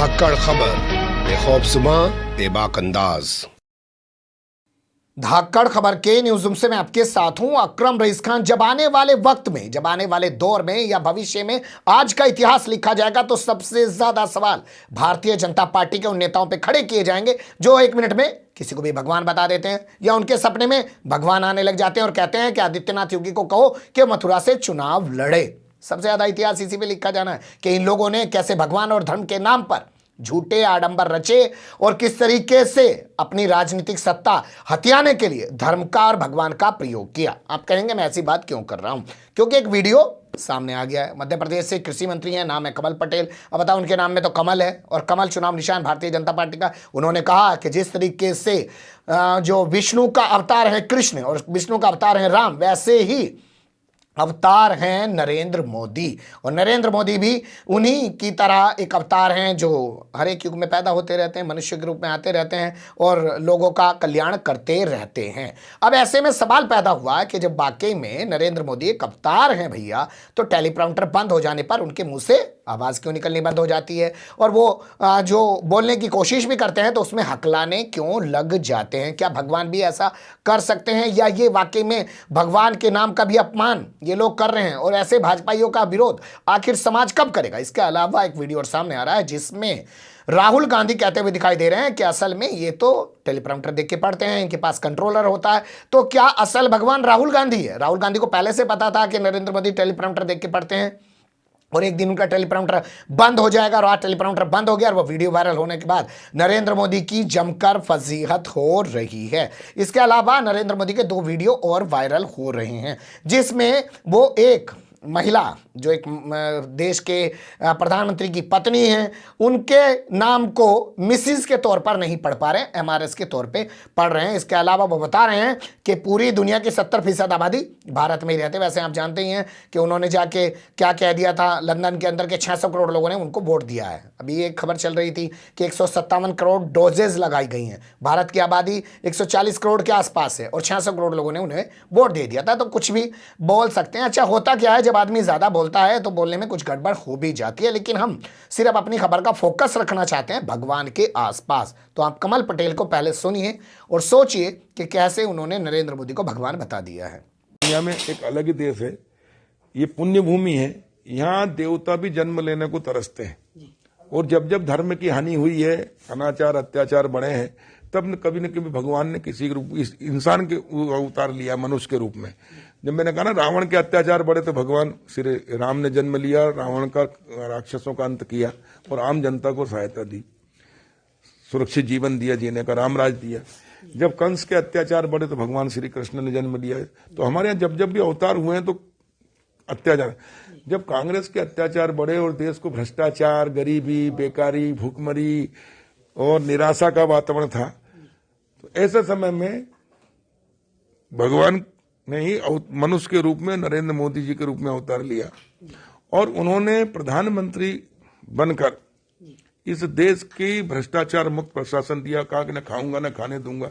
धाकड़ खबर, बेखौफजुमा बेबाक अंदाज। धाकड़ खबर के न्यूज़ रूम से मैं आपके साथ हूं अकरम रईस खान। जब आने वाले वक्त में, जब आने वाले दौर में या भविष्य में आज का इतिहास लिखा जाएगा तो सबसे ज्यादा सवाल भारतीय जनता पार्टी के उन नेताओं पे खड़े किए जाएंगे जो एक मिनट में किसी को भी भगवान बता देते हैं या उनके सपने में भगवान आने लग जाते हैं और कहते हैं कि आदित्यनाथ योगी को कहो कि मथुरा से चुनाव लड़े। सबसे ज्यादा इतिहास इसी पे लिखा जाना है कि इन लोगों ने कैसे भगवान और धर्म के नाम पर झूठे आडंबर रचे और किस तरीके से अपनी राजनीतिक सत्ता हथियाने के लिए धर्म का और भगवान का प्रयोग किया। आप कहेंगे मैं ऐसी बात क्यों कर रहा हूं? क्योंकि एक वीडियो सामने आ गया है। मध्य प्रदेश से कृषि मंत्री हैं, नाम है कमल पटेल। अब बताओ, उनके नाम में तो कमल है और कमल चुनाव निशान भारतीय जनता पार्टी का। उन्होंने कहा कि जिस तरीके से जो विष्णु का अवतार है कृष्ण और विष्णु का अवतार है राम, वैसे ही अवतार हैं नरेंद्र मोदी और नरेंद्र मोदी भी उन्हीं की तरह एक अवतार हैं जो हर एक युग में पैदा होते रहते हैं, मनुष्य के रूप में आते रहते हैं और लोगों का कल्याण करते रहते हैं। अब ऐसे में सवाल पैदा हुआ कि जब वाकई में नरेंद्र मोदी एक अवतार हैं भैया, तो टेलीप्रॉम्प्टर बंद हो जाने पर उनके मुंह से आवाज क्यों निकलनी बंद हो जाती है और वो जो बोलने की कोशिश भी करते हैं तो उसमें हकलाने क्यों लग जाते हैं? क्या भगवान भी ऐसा कर सकते हैं या ये वाकई में भगवान के नाम का भी अपमान ये लोग कर रहे हैं? और ऐसे भाजपाइयों का विरोध आखिर समाज कब करेगा? इसके अलावा एक वीडियो और सामने आ रहा है जिसमें राहुल गांधी कहते हुए दिखाई दे रहे हैं कि असल में ये तो टेलीप्रॉम्प्टर देख के पढ़ते हैं, इनके पास कंट्रोलर होता है। तो क्या असल भगवान राहुल गांधी है? राहुल गांधी को पहले से पता था कि नरेंद्र मोदी टेलीप्रॉम्प्टर देख के पढ़ते हैं और एक दिन उनका टेलीप्रॉम्प्टर बंद हो जाएगा और आज टेलीप्रॉम्प्टर बंद हो गया और वो वीडियो वायरल होने के बाद नरेंद्र मोदी की जमकर फजीहत हो रही है। इसके अलावा नरेंद्र मोदी के 2 वीडियो और वायरल हो रहे हैं जिसमें वो एक महिला जो एक देश के प्रधानमंत्री की पत्नी हैं, उनके नाम को मिसिस के तौर पर नहीं पढ़ पा रहे हैं, एमआरएस के तौर पे पढ़ रहे हैं। इसके अलावा वो बता रहे हैं कि पूरी दुनिया की 70% आबादी भारत में ही रहते। वैसे आप जानते ही हैं कि उन्होंने जाके क्या कह दिया था, लंदन के अंदर के 600 करोड़ लोगों ने उनको वोट दिया है। अभी एक खबर चल रही थी कि 157 करोड़ डोजेज लगाई गई हैं। भारत की आबादी 140 करोड़ के आसपास है और 600 करोड़ लोगों ने उन्हें वोट दे दिया था। तो कुछ भी बोल सकते हैं। अच्छा, होता क्या है, जब आदमी ज्यादा बोलता है तो बोलने में कुछ गड़बड़ हो भी जाती है, लेकिन हम सिर्फ अपनी खबर का फोकस रखना चाहते हैं भगवान के आसपास। तो आप कमल पटेल को पहले सुनिए और सोचिए कि कैसे उन्होंने नरेंद्र मोदी को भगवान बता दिया है। दुनिया में एक अलग ही देश है, ये पुण्य भूमि है। यहाँ देवता भी जन्म लेने को तरसते हैं और जब जब धर्म की हानि हुई है, अनाचार अत्याचार बढ़े हैं, तब कभी न कभी भगवान ने किसी के रूप इस इंसान के अवतार लिया, मनुष्य के रूप में। जब मैंने कहा ना रावण के अत्याचार बढ़े तो भगवान श्री राम ने जन्म लिया, रावण का राक्षसों का अंत किया और आम जनता को सहायता दी, सुरक्षित जीवन दिया, जीने का रामराज दिया। जब कंस के अत्याचार बढ़े तो भगवान श्री कृष्ण ने जन्म लिया। तो हमारे यहाँ जब जब भी अवतार हुए हैं तो अत्याचार, जब कांग्रेस के अत्याचार बढ़े और देश को भ्रष्टाचार, गरीबी, बेकारी, भूखमरी और निराशा का वातावरण था, तो ऐसे समय में भगवान ने ही मनुष्य के रूप में नरेंद्र मोदी जी के रूप में अवतार लिया और उन्होंने प्रधानमंत्री बनकर इस देश की भ्रष्टाचार मुक्त प्रशासन दिया। कहा कि न खाऊंगा न खाने दूंगा।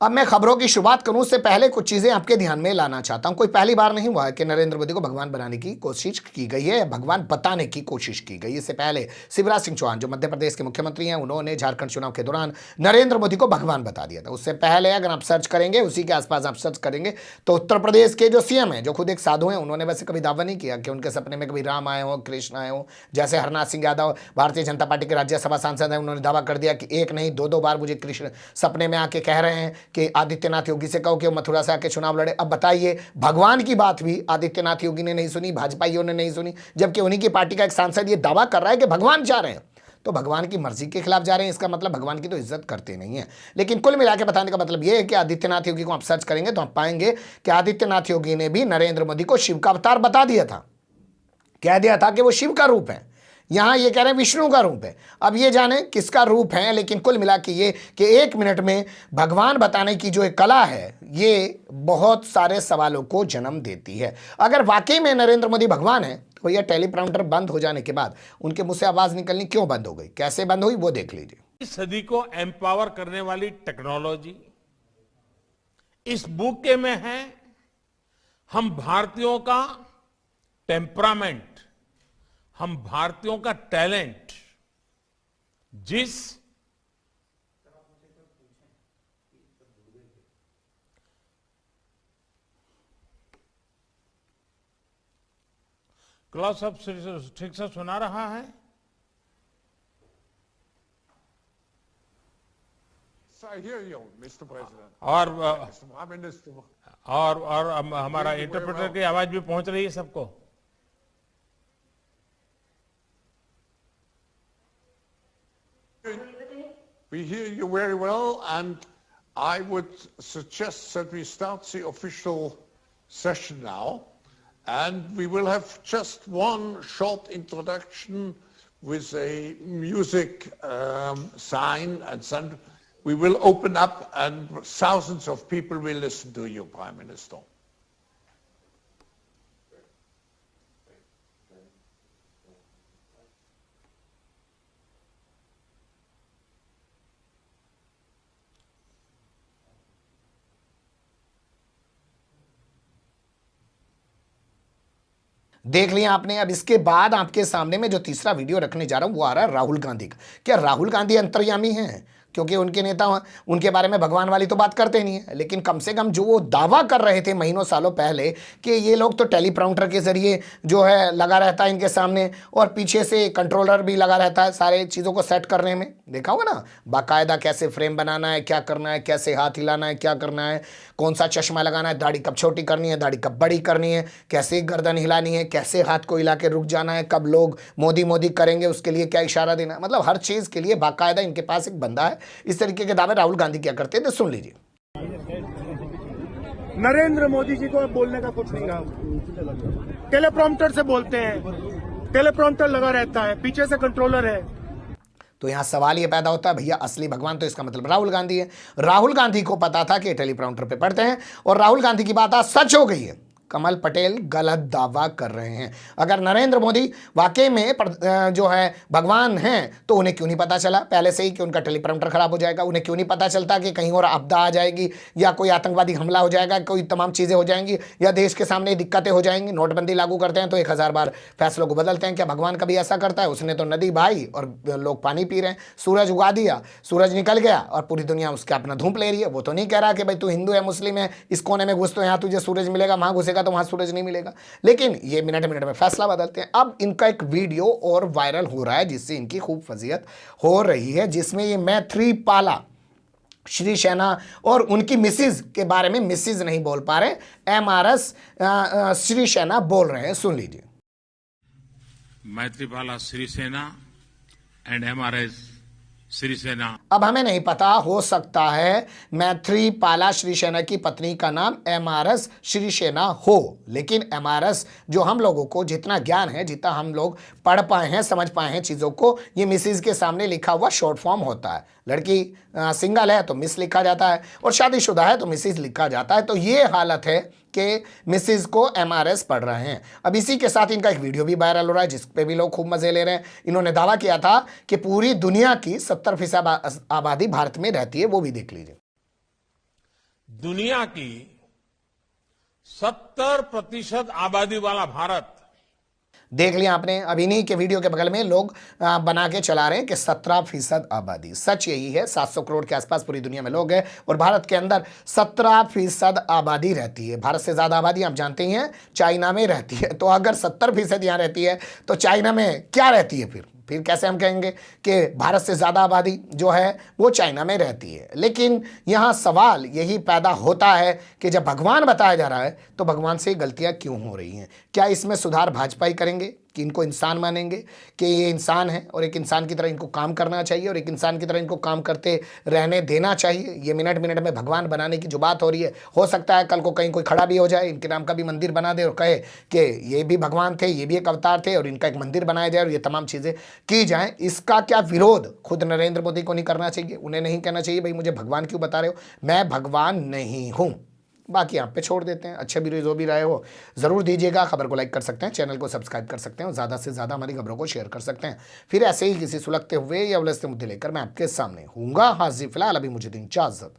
अब मैं खबरों की शुरुआत करूं उससे पहले कुछ चीजें आपके ध्यान में लाना चाहता हूं। कोई पहली बार नहीं हुआ है कि नरेंद्र मोदी को भगवान बनाने की कोशिश की गई है, भगवान बताने की कोशिश की गई। इससे पहले शिवराज सिंह चौहान जो मध्य प्रदेश के मुख्यमंत्री हैं, उन्होंने झारखंड चुनाव के दौरान नरेंद्र मोदी को भगवान बता दिया था। उससे पहले अगर आप सर्च करेंगे, उसी के आसपास आप सर्च करेंगे, तो उत्तर प्रदेश के जो सीएम है, जो खुद एक साधु हैं, उन्होंने वैसे कभी दावा नहीं किया कि उनके सपने में कभी राम आए हो, कृष्ण आए हो। जैसे हरनाथ सिंह यादव भारतीय जनता पार्टी के राज्यसभा सांसद हैं, उन्होंने दावा कर दिया कि एक नहीं 2 बार मुझे कृष्ण सपने में आके कह रहे हैं कि आदित्यनाथ योगी से कहो कि वो मथुरा से आके चुनाव लड़े। अब बताइए, भगवान की बात भी आदित्यनाथ योगी ने नहीं सुनी, भाजपाइयों ने नहीं सुनी, जबकि उन्हीं की पार्टी का एक सांसद ये दावा कर रहा है कि भगवान जा रहे हैं। तो भगवान की मर्जी के खिलाफ जा रहे हैं, इसका मतलब भगवान की तो इज्जत करते नहीं है। लेकिन कुल मिला के बताने का मतलब यह है कि आदित्यनाथ योगी को आप सर्च करेंगे तो आप पाएंगे कि आदित्यनाथ योगी ने भी नरेंद्र मोदी को शिव का अवतार बता दिया था, कह दिया था कि वो शिव का रूप है। यहां ये कह रहे हैं विष्णु का रूप है। अब ये जाने किसका रूप है, लेकिन कुल मिला के ये कि 1 मिनट में भगवान बताने की जो एक कला है, ये बहुत सारे सवालों को जन्म देती है। अगर वाकई में नरेंद्र मोदी भगवान है तो यह टेलीप्रॉम्प्टर बंद हो जाने के बाद उनके मुंह से आवाज निकलनी क्यों बंद हो गई, कैसे बंद हुई, वो देख लीजिए। इस सदी को एम्पावर करने वाली टेक्नोलॉजी इस बुक में है। हम भारतीयों का टेम्परामेंट, हम भारतीयों का टैलेंट जिस क्लास सब ठीक से सुना रहा है? I hear you, Mr. President. और Mr. Prime Minister. हमारा इंटरप्रेटर की आवाज भी पहुंच रही है सबको? We hear you very well, and I would suggest that we start the official session now. And we will have just one short introduction with a music sign, and then we will open up and thousands of people will listen to you, Prime Minister. देख लिया आपने। अब इसके बाद आपके सामने में जो तीसरा वीडियो रखने जा रहा हूं वो आ रहा है राहुल गांधी का। क्या राहुल गांधी अंतर्यामी हैं? क्योंकि उनके नेता उनके बारे में भगवान वाली तो बात करते नहीं है, लेकिन कम से कम जो वो दावा कर रहे थे महीनों सालों पहले कि ये लोग तो टेलीप्रॉम्प्टर के जरिए जो है लगा रहता है इनके सामने, और पीछे से कंट्रोलर भी लगा रहता है सारे चीज़ों को सेट करने में। देखा होगा ना बाकायदा कैसे फ्रेम बनाना है, क्या करना है, कैसे हाथ हिलाना है, क्या करना है, कौन सा चश्मा लगाना है, दाढ़ी कब छोटी करनी है, दाढ़ी कब बड़ी करनी है, कैसे गर्दन हिलानी है, कैसे हाथ को हिला के रुक जाना है, कब लोग मोदी मोदी करेंगे उसके लिए क्या इशारा देना है। मतलब हर चीज़ के लिए बाकायदा इनके पास एक बंदा है। इस तरीके के दावे राहुल गांधी क्या करते थे, सुन लीजिए। नरेंद्र मोदी जी को अब बोलने का कुछ नहीं रहा, टेलीप्रॉम्प्टर से बोलते हैं, टेलीप्रॉम्प्टर लगा रहता है, पीछे से कंट्रोलर है। तो यहां सवाल यह पैदा होता है, भैया असली भगवान तो इसका मतलब राहुल गांधी है। राहुल गांधी को पता था कि टेलीप्रॉम्प्टर पे पढ़ते हैं, और राहुल गांधी की बात आज सच हो गई है। कमल पटेल गलत दावा कर रहे हैं। अगर नरेंद्र मोदी वाकई में जो है भगवान हैं तो उन्हें क्यों नहीं पता चला पहले से ही कि उनका टेलीप्रॉम्प्टर खराब हो जाएगा? उन्हें क्यों नहीं पता चलता कि कहीं और आपदा आ जाएगी, या कोई आतंकवादी हमला हो जाएगा, कोई तमाम चीज़ें हो जाएंगी, या देश के सामने दिक्कतें हो जाएंगी? नोटबंदी लागू करते हैं तो 1000 बार फैसलों को बदलते हैं। क्या भगवान कभी ऐसा करता है? उसने तो नदी बहाई और लोग पानी पी रहे हैं, सूरज उगा दिया, सूरज निकल गया और पूरी दुनिया उसका अपना धूप ले रही है। वो तो नहीं कह रहा कि भाई तू हिंदू है, मुस्लिम है, इस कोने में घुस तो यहाँ तुझे सूरज मिलेगा, वहां घुसेगा तो वहां सूरज नहीं मिलेगा। लेकिन ये मिनट मिनट में फैसला बदलते हैं। अब इनका एक वीडियो और वायरल हो रहा है जिससे इनकी खूब फजीयत हो रही है, जिसमें ये मैत्रीपाला श्रीसेना और उनकी मिसिज के बारे में मिसिज नहीं बोल पा रहे, MRS श्रीसेना बोल रहे हैं। सुन लीजिए। Maithripala Sirisena and MRS Sirisena. अब हमें नहीं पता, हो सकता है मैत्रीपाला श्रीसेना की पत्नी का नाम MRS श्रीसेना हो, लेकिन MRS जो हम लोगों को जितना ज्ञान है, जितना हम लोग पढ़ पाए हैं, समझ पाए हैं चीज़ों को, ये मिसिज के सामने लिखा हुआ शॉर्ट फॉर्म होता है। लड़की सिंगल है तो मिस लिखा जाता है, और शादीशुदा है तो मिसिज लिखा जाता है। तो ये हालत है कि मिसिज को MRS पढ़ रहे हैं। अब इसी के साथ इनका एक वीडियो भी वायरल हो रहा है जिस पे भी लोग खूब मजे ले रहे हैं। इन्होंने दावा किया था कि पूरी दुनिया की 70% आबादी भारत में रहती है, वो भी देख लीजिए। दुनिया की 70% आबादी वाला भारत। देख लिया आपने। अब इन्हीं के वीडियो के बगल में लोग बना के चला रहे हैं कि 17% आबादी। सच यही है, 700 करोड़ के आसपास पूरी दुनिया में लोग हैं और भारत के अंदर 17% आबादी रहती है। भारत से ज़्यादा आबादी आप जानते ही हैं चाइना में रहती है। तो अगर 70% यहाँ रहती है तो चाइना में क्या रहती है? फिर कैसे हम कहेंगे कि भारत से ज़्यादा आबादी जो है वो चाइना में रहती है? लेकिन यहाँ सवाल यही पैदा होता है कि जब भगवान बताया जा रहा है तो भगवान से गलतियाँ क्यों हो रही हैं? क्या इसमें सुधार भाजपा ही करेंगे कि इनको इंसान मानेंगे कि ये इंसान है और एक इंसान की तरह इनको काम करना चाहिए और एक इंसान की तरह इनको काम करते रहने देना चाहिए? ये मिनट मिनट में भगवान बनाने की जो बात हो रही है, हो सकता है कल को कहीं कोई खड़ा भी हो जाए, इनके नाम का भी मंदिर बना दे और कहे कि ये भी भगवान थे, ये भी एक अवतार थे, और इनका एक मंदिर बनाया जाए और ये तमाम चीज़ें की जाएँ। इसका क्या विरोध खुद नरेंद्र मोदी को नहीं करना चाहिए? उन्हें नहीं कहना चाहिए भाई मुझे भगवान क्यों बता रहे हो, मैं भगवान नहीं हूँ? बाकी आप पे छोड़ देते हैं। अच्छे भी जो भी रहे हो ज़रूर दीजिएगा। खबर को लाइक कर सकते हैं, चैनल को सब्सक्राइब कर सकते हैं और ज़्यादा से ज़्यादा हमारी खबरों को शेयर कर सकते हैं। फिर ऐसे ही किसी सुलगते हुए या उलझते मुद्दे लेकर मैं आपके सामने हूँगा हाजिर। फिलहाल अभी मुझे दिन इजाज़त।